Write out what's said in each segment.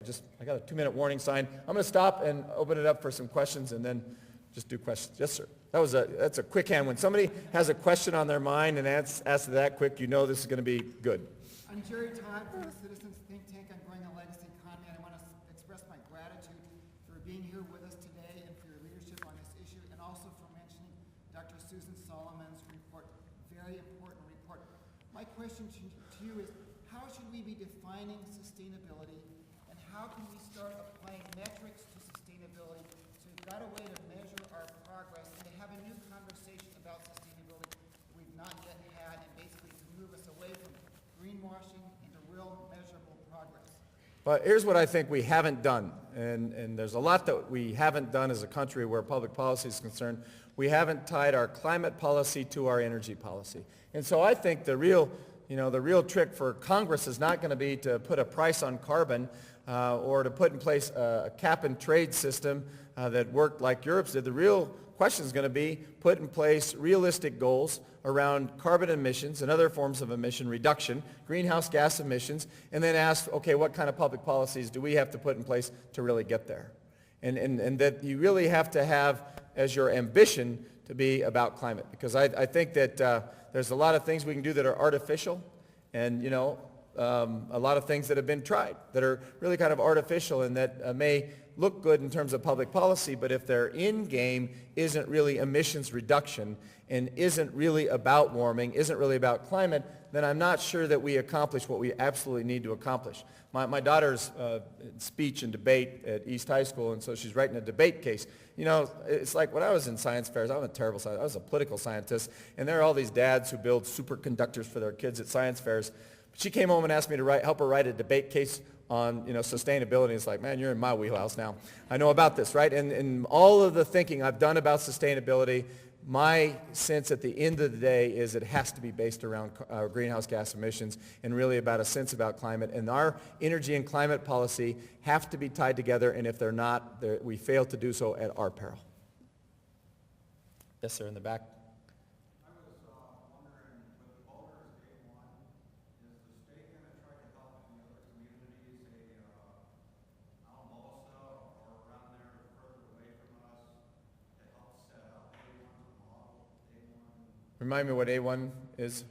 I got a 2-minute warning sign. I'm going to stop and open it up for some questions and then just do questions. Yes, sir. That's a quick hand. When somebody has a question on their mind and asks that quick, you know this is going to be good. I'm Jerry Todd from the Citizens Think Tank on Growing a Legacy Economy, and I want to express my gratitude for being here with us today and for your leadership on this issue, and also for mentioning Dr. Susan Solomon's report. Very important report. My question to you is, how should we be defining sustainability, and how can we start applying metrics to sustainability so we've got a way to measure our progress and to have a new conversation about sustainability that we've not yet had, and basically to move us away from greenwashing into real measurable progress? But here's what I think we haven't done, and there's a lot that we haven't done as a country where public policy is concerned. We haven't tied our climate policy to our energy policy. And so I think the real trick for Congress is not going to be to put a price on carbon or to put in place a cap and trade system that worked like Europe's did. The real question is going to be put in place realistic goals around carbon emissions and other forms of emission reduction, greenhouse gas emissions, and then ask, okay, what kind of public policies do we have to put in place to really get there? And that you really have to have as your ambition to be about climate. Because I think that there's a lot of things we can do that are artificial, and a lot of things that have been tried that are really kind of artificial and that may look good in terms of public policy, but if their end game isn't really emissions reduction and isn't really about warming, isn't really about climate, then I'm not sure that we accomplish what we absolutely need to accomplish. My daughter's in speech and debate at East High School, and so she's writing a debate case. It's like when I was in science fairs, I'm a terrible scientist. I was a political scientist, and there are all these dads who build superconductors for their kids at science fairs. But she came home and asked me to help her write a debate case on sustainability. It's like, man, you're in my wheelhouse now. I know about this, right? And all of the thinking I've done about sustainability, my sense at the end of the day is it has to be based around greenhouse gas emissions and really about a sense about climate. And our energy and climate policy have to be tied together, and if they're not, we fail to do so at our peril. Yes, sir, in the back. Remind me what A1 is.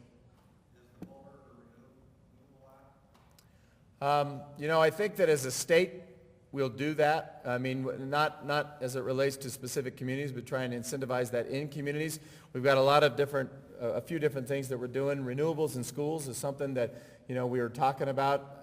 I think that as a state, we'll do that. I mean, not as it relates to specific communities, but trying to incentivize that in communities. We've got a few different things that we're doing. Renewables in schools is something that, we were talking about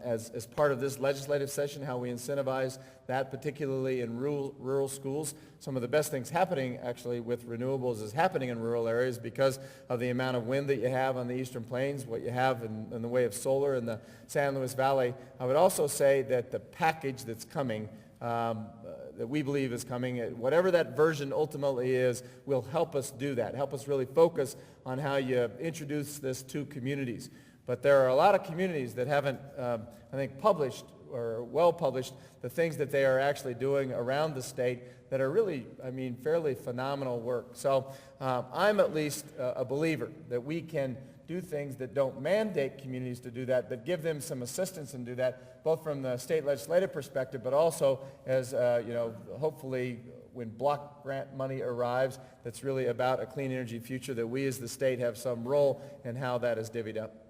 as part of this legislative session, how we incentivize that, particularly in rural schools. Some of the best things happening, actually, with renewables is happening in rural areas because of the amount of wind that you have on the Eastern Plains, what you have in the way of solar in the San Luis Valley. I would also say that the package that's coming, that we believe is coming, whatever that version ultimately is, will help us do that, help us really focus on how you introduce this to communities. But there are a lot of communities that haven't, I think, published or well published the things that they are actually doing around the state that are really, fairly phenomenal work. So I'm at least a believer that we can do things that don't mandate communities to do that, but give them some assistance and do that, both from the state legislative perspective, but also as, hopefully when block grant money arrives, that's really about a clean energy future, that we as the state have some role in how that is divvied up.